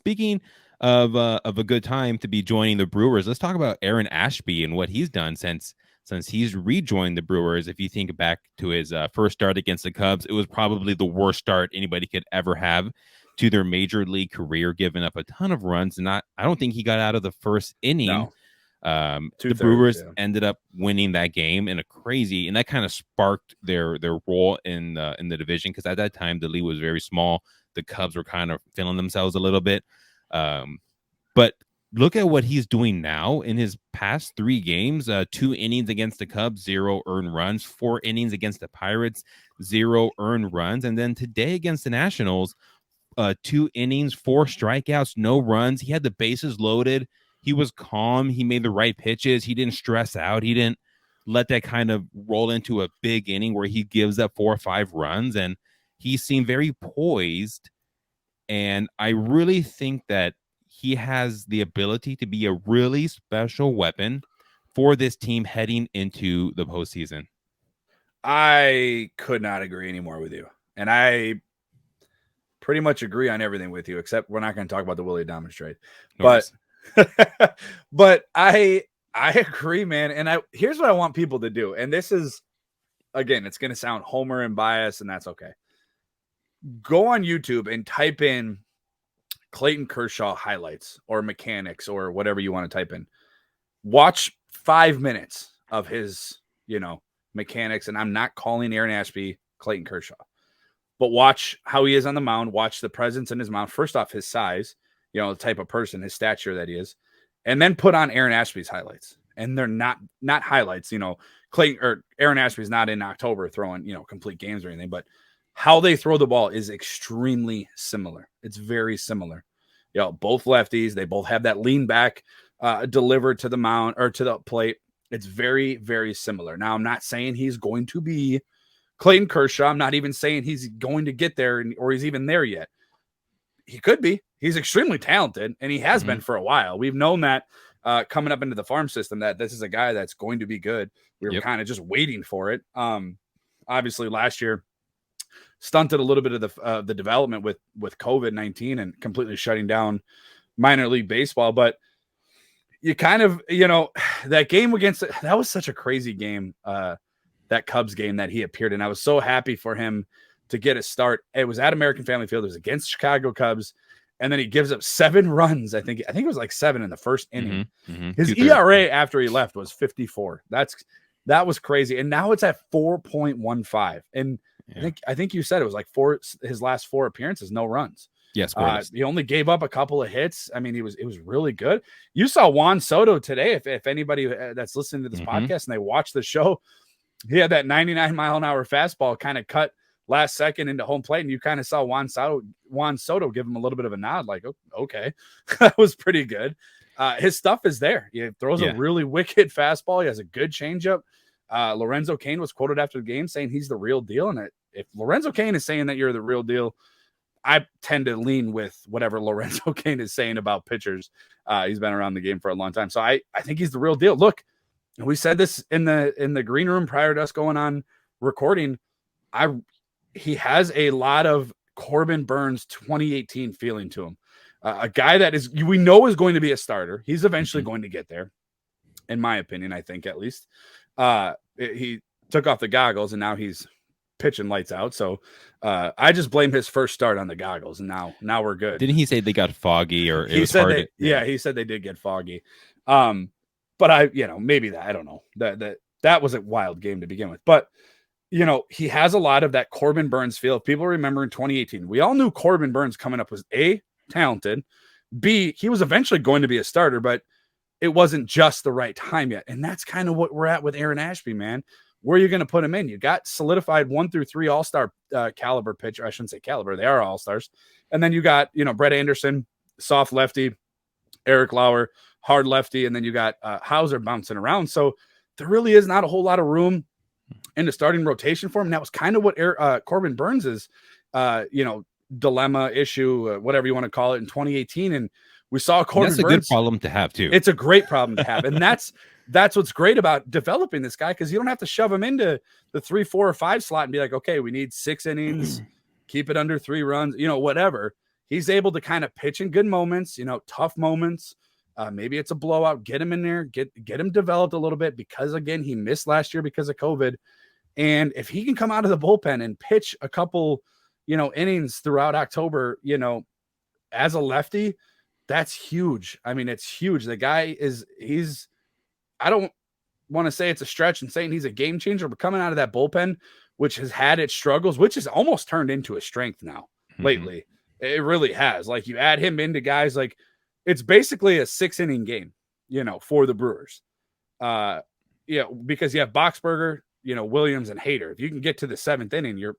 Speaking of a good time to be joining the Brewers, let's talk about Aaron Ashby and what he's done since he's rejoined the Brewers. If you think back to his first start against the Cubs, it was probably the worst start anybody could ever have to their major league career, giving up a ton of runs. And I don't think he got out of the first inning. No. The Brewers ended up winning that game in a crazy, and that kind of sparked their role in the division, because at that time the league was very small. The Cubs were kind of feeling themselves a little bit. But look at what he's doing now in his past 3 games, 2 innings against the Cubs, 0 earned runs, 4 innings against the Pirates, 0 earned runs. And then today against the Nationals, 2 innings, 4 strikeouts, no runs. He had the bases loaded. He was calm. He made the right pitches. He didn't stress out. He didn't let that kind of roll into a big inning where he gives up 4 or 5 runs. And he seemed very poised. And I really think that he has the ability to be a really special weapon for this team heading into the postseason. I could not agree anymore with you. And I pretty much agree on everything with you, except we're not going to talk about the Willie Adames trade. But I agree, man. And here's what I want people to do. And this is, again, it's going to sound homer and bias, and that's okay. Go on YouTube and type in Clayton Kershaw highlights or mechanics or whatever you want to type in. Watch 5 minutes of his, mechanics. And I'm not calling Aaron Ashby Clayton Kershaw, but watch how he is on the mound. Watch the presence in his mound. First off, his size, the type of person, his stature that he is, and then put on Aaron Ashby's highlights. And they're not highlights, Clayton or Aaron Ashby's not in October throwing, complete games or anything, but how they throw the ball is extremely similar. It's very similar. Both lefties, they both have that lean back delivered to the mound or to the plate. It's very, very similar. Now, I'm not saying he's going to be Clayton Kershaw. I'm not even saying he's going to get there or he's even there yet. He could be. He's extremely talented, and he has been for a while. We've known that coming up into the farm system, that this is a guy that's going to be good. We were kind of just waiting for it. Obviously, last year stunted a little bit of the development with COVID-19 and completely shutting down minor league baseball. But you kind of, that game that was such a crazy game, that Cubs game that he appeared in. I was so happy for him to get a start. It was at American Family Field. It was against Chicago Cubs. And then he gives up 7 runs. I think it was like 7 in the first inning. His ERA after he left was 54. That was crazy. And now it's at 4.15. And I think you said it was like his last 4 appearances, no runs. Yes. He only gave up a couple of hits. I mean, it was really good. You saw Juan Soto today. If anybody that's listening to this podcast and they watch the show, he had that 99-mile-an-hour fastball kind of cut last second into home plate, and you kind of saw Juan Soto give him a little bit of a nod, like, oh, okay, that was pretty good. His stuff is there. He throws a really wicked fastball. He has a good changeup. Lorenzo Cain was quoted after the game saying he's the real deal, and if Lorenzo Cain is saying that you're the real deal, I tend to lean with whatever Lorenzo Cain is saying about pitchers. He's been around the game for a long time, so I think he's the real deal. Look, we said this in the green room prior to us going on recording. He has a lot of Corbin Burns 2018 feeling to him. A guy that we know is going to be a starter. He's eventually going to get there, in my opinion, I think at least. He took off the goggles and now he's pitching lights out. So I just blame his first start on the goggles, and now we're good. Didn't he say they got foggy, or he said he said they did get foggy. But maybe that, I don't know, that was a wild game to begin with, but he has a lot of that Corbin Burns feel. If people remember in 2018, we all knew Corbin Burns coming up was A, talented, B, he was eventually going to be a starter, but it wasn't just the right time yet. And that's kind of what we're at with Aaron Ashby, man. Where are you going to put him in? You got solidified 1 through 3 all-star caliber pitcher. I shouldn't say caliber. They are all-stars. And then you got, Brett Anderson, soft lefty, Eric Lauer, hard lefty. And then you got Hauser bouncing around. So there really is not a whole lot of room in the starting rotation for him. And that was kind of what Corbin Burns' dilemma, issue, whatever you want to call it, in 2018. And we saw Corbin Burns. That's a good problem to have too. It's a great problem to have. And that's what's great about developing this guy, because you don't have to shove him into the 3, 4, or 5 slot and be like, okay, we need 6 innings, keep it under 3 runs, whatever. he's able to kind of pitch in good moments, tough moments. Maybe it's a blowout. Get him in there, get him developed a little bit, because again, he missed last year because of COVID. And if he can come out of the bullpen and pitch a couple, innings throughout October, as a lefty, that's huge. I mean, it's huge. The guy I don't want to say it's a stretch and saying he's a game changer, but coming out of that bullpen, which has had its struggles, which has almost turned into a strength now lately. It really has. Like, you add him into guys, like, it's basically a 6-inning game, for the Brewers. Because you have Boxberger, Williams and Hader. If you can get to the 7th inning, your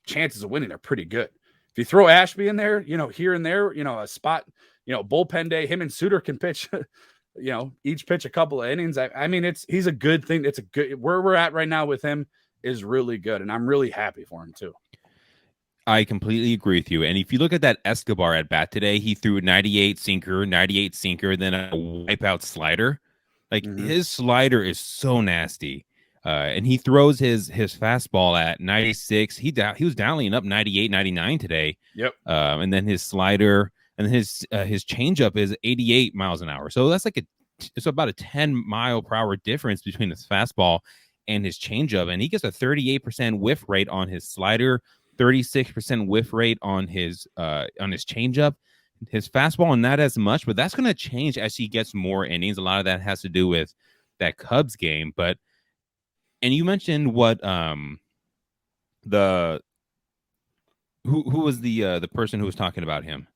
chances of winning are pretty good. If you throw Ashby in there, here and there, a spot, bullpen day, him and Suter can pitch, each pitch a couple of innings. I mean, he's a good thing. It's a good, where we're at right now with him is really good. And I'm really happy for him too. I completely agree with you. And if you look at that Escobar at bat today, he threw 98 sinker, then a wipeout slider. Like, his slider is so nasty. And he throws his fastball at 96. He was dialing up 98, 99 today. Yep. And then his slider and his changeup is 88 miles an hour. So that's it's about a 10-mile-per-hour difference between his fastball and his changeup. And he gets a 38% whiff rate on his slider, 36% whiff rate on his changeup. His fastball, not as much, but that's going to change as he gets more innings. A lot of that has to do with that Cubs game, and you mentioned what who was the person who was talking about him?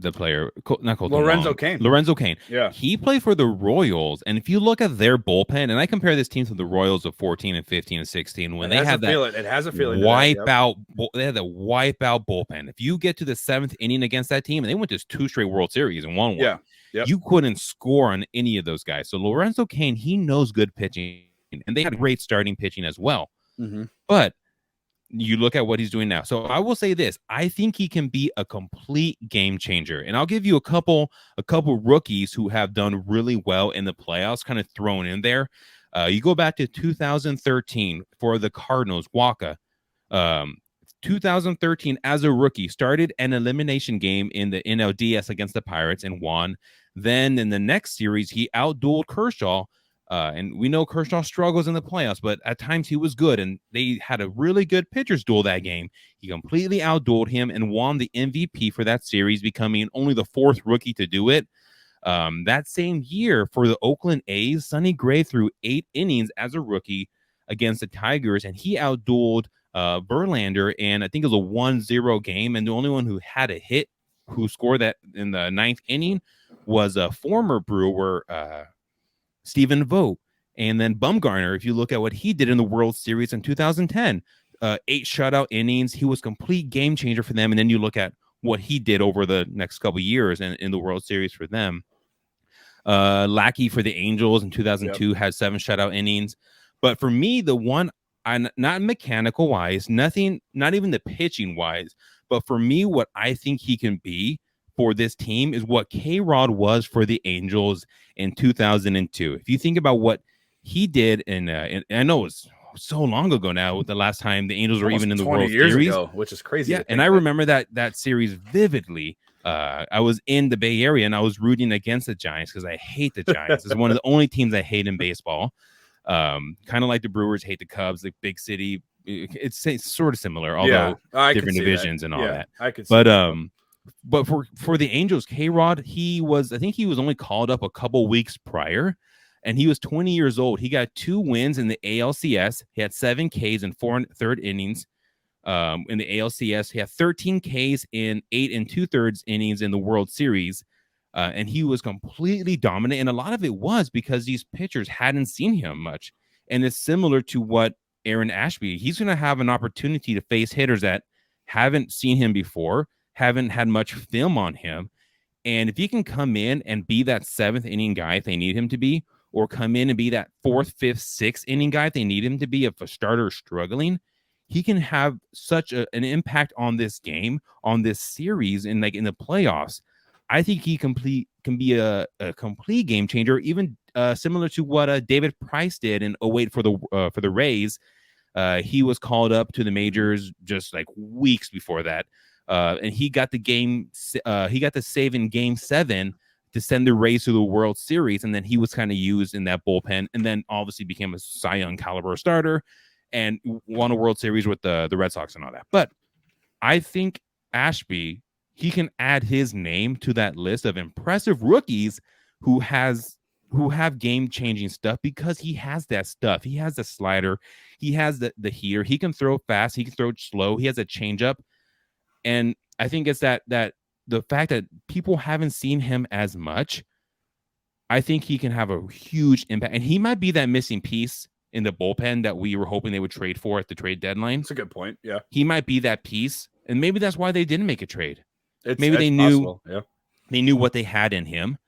The player, not Colton Lorenzo Wong. Cain. Lorenzo Cain. Yeah. He played for the Royals. And if you look at their bullpen, and I compare this team to the Royals of 14 and 15 and 16, when they had that it has a feeling wipeout, they had the wipeout bullpen. If you get to the 7th inning against that team, and they went to 2 straight World Series and won one, you couldn't score on any of those guys. So Lorenzo Cain, he knows good pitching, and they had great starting pitching as well. But you look at what he's doing now. So I will say this: I think he can be a complete game changer. And I'll give you a couple rookies who have done really well in the playoffs, kind of thrown in there. You go back to 2013 for the Cardinals, Waka. 2013 as a rookie, started an elimination game in the NLDS against the Pirates and won. Then in the next series, he outdueled Kershaw. And we know Kershaw struggles in the playoffs, but at times he was good, and they had a really good pitchers duel that game. He completely outdueled him and won the MVP for that series, becoming only the 4th rookie to do it. That same year for the Oakland A's, Sonny Gray threw 8 innings as a rookie against the Tigers, and he outdueled Verlander, and I think it was a 1-0 game, and the only one who had a hit who scored that in the 9th inning was a former Brewer, Stephen Vogt. And then Bumgarner, if you look at what he did in the World Series in 2010, 8 shutout innings, he was complete game changer for them. And then you look at what he did over the next couple of years in the World Series for them. Lackey for the Angels in 2002 had 7 shutout innings. But for me, the one, not mechanical wise, nothing, not even the pitching wise, but for me, what I think he can be for this team is what K-Rod was for the Angels in 2002. If you think about what he did, and I know it was so long ago now, the last time the Angels were even in the World Series, which is crazy. Yeah, and I remember that series vividly. I was in the Bay Area and I was rooting against the Giants because I hate the Giants. It's one of the only teams I hate in baseball. Kind of like the Brewers hate the Cubs, like big city. It's sort of similar, although different divisions and all that. I could see but for the Angels, K-Rod, I think he was only called up a couple weeks prior, and he was 20 years old. He got 2 wins in the ALCS. He had 7 Ks in 4 1/3 innings in the ALCS. He had 13 Ks in 8 2/3 innings in the World Series, and he was completely dominant. And a lot of it was because these pitchers hadn't seen him much. And it's similar to what Aaron Ashby, he's going to have an opportunity to face hitters that haven't seen him before, haven't had much film on him. And if he can come in and be that 7th inning guy if they need him to be, or come in and be that 4th, 5th, 6th inning guy if they need him to be, if a starter is struggling, he can have such an impact on this game, on this series, and like in the playoffs. I think he can be a complete game changer, even similar to what David Price did in 2008 for the Rays. He was called up to the majors just like weeks before that. and he got the save in Game 7 to send the Rays to the World Series, and then he was kind of used in that bullpen, and then obviously became a Cy Young caliber starter and won a World Series with the Red Sox and all that. But I think Ashby, he can add his name to that list of impressive rookies who have game-changing stuff, because he has that stuff. He has the slider, he has the heater, he can throw fast, he can throw slow, he has a changeup, and I think it's that the fact that people haven't seen him as much, I think he can have a huge impact. And he might be that missing piece in the bullpen that we were hoping they would trade for at the trade deadline. That's a good point. Yeah. He might be that piece. And maybe that's why they didn't make a trade. Maybe they knew they knew what they had in him.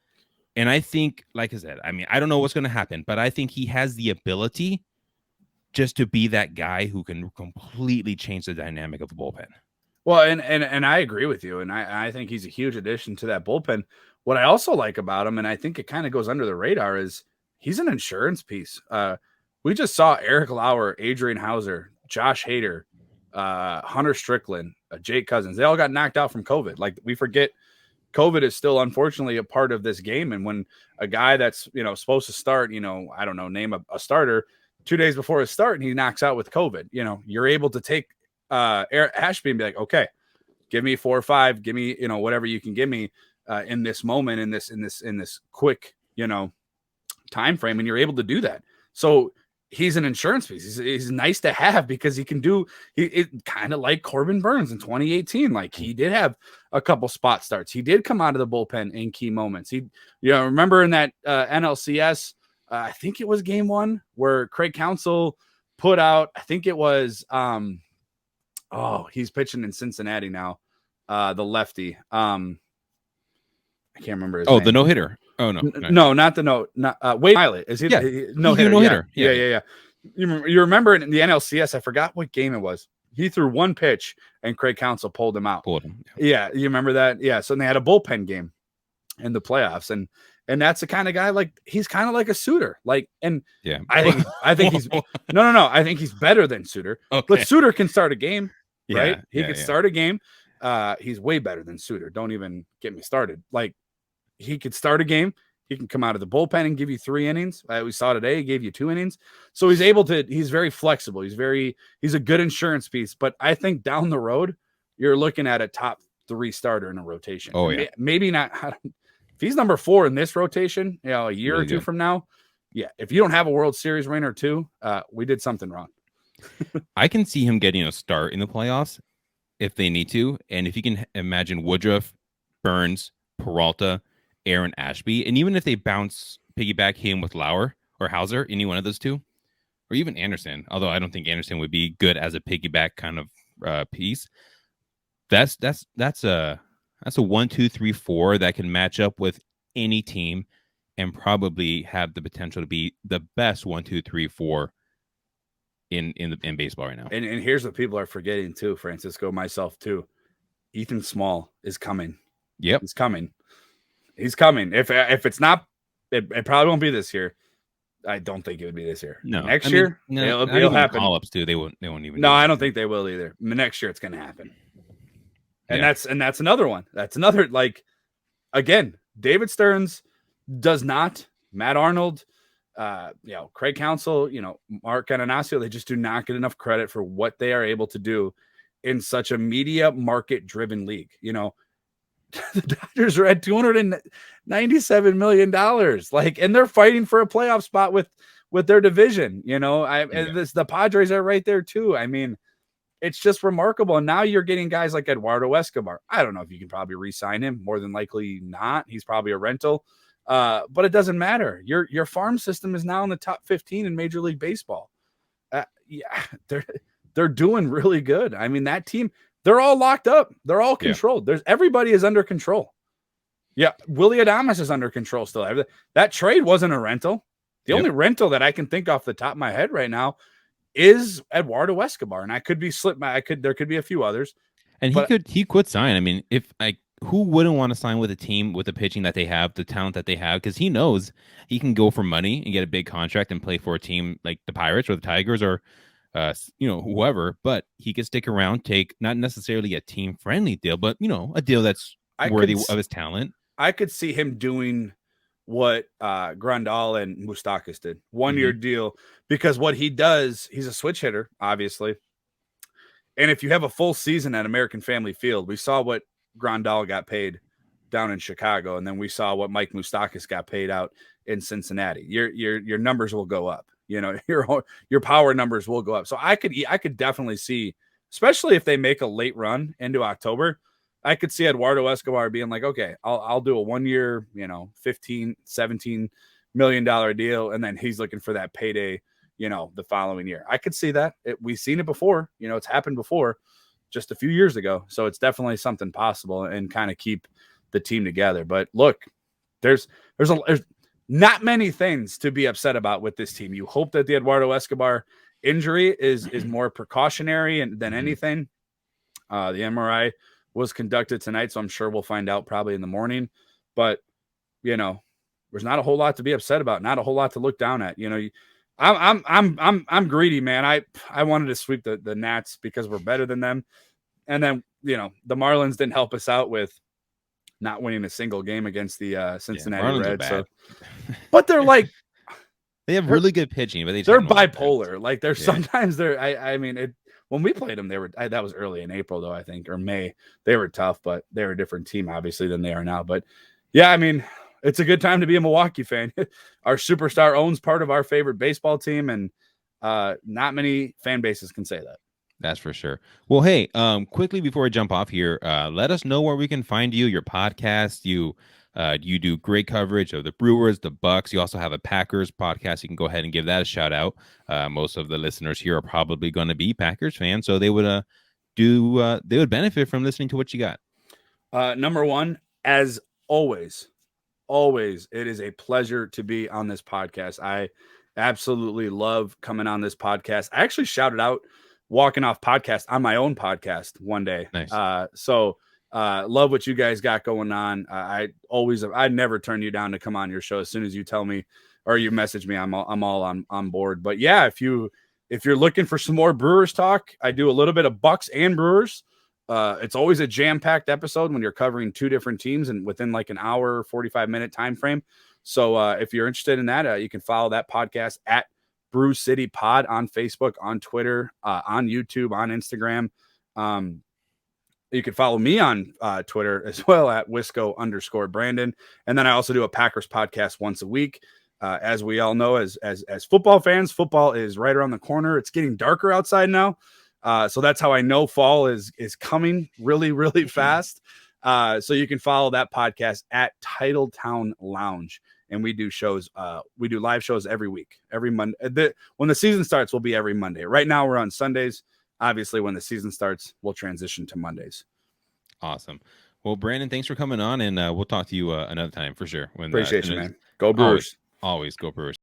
And I think, like I said, I mean, I don't know what's going to happen, but I think he has the ability just to be that guy who can completely change the dynamic of the bullpen. Well, and I agree with you, and I think he's a huge addition to that bullpen. What I also like about him, and I think it kind of goes under the radar, is he's an insurance piece. We just saw Eric Lauer, Adrian Hauser, Josh Hader, Hunter Strickland, Jake Cousins. They all got knocked out from COVID. Like, we forget COVID is still unfortunately a part of this game. And when a guy that's, supposed to start, I don't know, name a starter 2 days before his start and he knocks out with COVID, you're able to take Aaron Ashby and be like, okay, give me 4 or 5, give me, whatever you can give me in this moment, in this quick, time frame. And you're able to do that. So he's an insurance piece. He's nice to have because he can do it kind of like Corbin Burns in 2018. Like, he did have a couple spot starts. He did come out of the bullpen in key moments. He, remember in that NLCS, I think it was game 1 where Craig Counsell put out, I think it was, he's pitching in Cincinnati now. The lefty. I can't remember his name. The no-hitter. Oh, no. No, not the no. Not Wade Miley. Is he? Yeah. No-hitter. No-hitter. Yeah. You remember in the NLCS, I forgot what game it was. He threw one pitch and Craig Counsell pulled him out. Yeah. You remember that? Yeah. So they had a bullpen game in the playoffs. And that's the kind of guy, like, he's kind of like a Suter. Like, and yeah, I think he's no. I think he's better than Suter. Okay. But Suter can start a game, right? Yeah, He can start a game. He's way better than Suter. Don't even get me started. Like, he could start a game. He can come out of the bullpen and give you 3 innings. We saw today, he gave you 2 innings. So he's very flexible. He's a good insurance piece. But I think down the road, you're looking at a top 3 starter in a rotation. Oh, yeah. Maybe not. If he's number 4 in this rotation, a year or 2 from now, yeah. If you don't have a World Series ring or 2, we did something wrong. I can see him getting a start in the playoffs if they need to. And if you can imagine Woodruff, Burns, Peralta, Aaron Ashby, and even if they piggyback him with Lauer or Hauser, any one of those two, or even Anderson, although I don't think Anderson would be good as a piggyback kind of piece. That's a 1, 2, 3, 4 that can match up with any team and probably have the potential to be the best 1, 2, 3, 4 in baseball right now. And here's what people are forgetting too, Francisco, myself too. Ethan Small is coming. Yep, he's coming. He's coming. If it's not, it probably won't be this year. I don't think it would be this year. No, next year it'll happen. Call-ups too. They won't even. No, I don't think they will either. Next year it's going to happen. And that's another one. That's another, like, again, David Stearns does not. Matt Arnold, Craig Counsell, Mark Ananasio, they just do not get enough credit for what they are able to do in such a media market driven league. The Dodgers are at $297 million, and they're fighting for a playoff spot with their division. The Padres are right there too. I mean, it's just remarkable. And now you're getting guys like Eduardo Escobar. I don't know if you can probably re-sign him. More than likely not. He's probably a rental. But it doesn't matter. Your farm system is now in the top 15 in Major League Baseball. They're doing really good. I mean, that team, they're all locked up. They're all controlled. Everybody is under control. Yeah, Willie Adames is under control still. That trade wasn't a rental. The only rental that I can think off the top of my head right now is Eduardo Escobar, and I could be there could be a few others. And he could sign. I mean, who wouldn't want to sign with a team with the pitching that they have, the talent that they have? Because he knows he can go for money and get a big contract and play for a team like the Pirates or the Tigers or whoever, but he could stick around, take not necessarily a team friendly deal, but a deal that's worthy of his talent. I could see him doing what Grandal and Moustakas did, 1 year deal, because what he does, he's a switch hitter, obviously. And if you have a full season at American Family Field, we saw what Grandal got paid down in Chicago, and then we saw what Mike Moustakas got paid out in Cincinnati. Your numbers will go up. Your power numbers will go up. So I could definitely see, especially if they make a late run into October, I could see Eduardo Escobar being like, okay, I'll do a 1 year, $15-17 million deal, and then he's looking for that payday, the following year. I could see that. We've seen it before. It's happened before, just a few years ago. So it's definitely something possible, and kind of keep the team together. But look, there's not many things to be upset about with this team. You hope that the Eduardo Escobar injury is more precautionary than anything. The MRI was conducted tonight, so I'm sure we'll find out probably in the morning. But there's not a whole lot to be upset about, not a whole lot to look down at. I'm greedy, man. I wanted to sweep the Nats because we're better than them, and then the Marlins didn't help us out with not winning a single game against the Cincinnati Reds. So, but they're like, they have really good pitching, but they're bipolar. Like sometimes they're. I mean, when we played them, that was early in April though, I think, or May. They were tough, but they were a different team obviously than they are now. But yeah, I mean, it's a good time to be a Milwaukee fan. Our superstar owns part of our favorite baseball team, and not many fan bases can say that. That's for sure. Well, hey, quickly before we jump off here, let us know where we can find you, your podcast. You do great coverage of the Brewers, the Bucks. You also have a Packers podcast. You can go ahead and give that a shout out. Most of the listeners here are probably going to be Packers fans, so they would benefit from listening to what you got. Number one, as always, it is a pleasure to be on this podcast. I absolutely love coming on this podcast. I actually shouted out Walking Off podcast on my own podcast one day. Nice. So love what you guys got going on. I'd never turn you down to come on your show. As soon as you tell me or you message me, I'm all on board. But yeah, if you're looking for some more Brewers talk, I do a little bit of Bucks and Brewers. It's always a jam-packed episode when you're covering two different teams and within like an hour, 45-minute time frame. So if you're interested in that, you can follow that podcast at Brew City Pod on Facebook, on Twitter, on YouTube, on Instagram. You can follow me on Twitter as well at Wisco_Brandon. And then I also do a Packers podcast once a week. As we all know, as football fans, football is right around the corner. It's getting darker outside now. So that's how I know fall is coming really, really fast. So you can follow that podcast at Titletown Lounge. And we do shows. We do live shows every week, every Monday. When the season starts, we'll be every Monday. Right now, we're on Sundays. Obviously, when the season starts, we'll transition to Mondays. Awesome. Well, Brandon, thanks for coming on, and we'll talk to you another time for sure. Appreciate you, man. Go Brewers. Always go Brewers.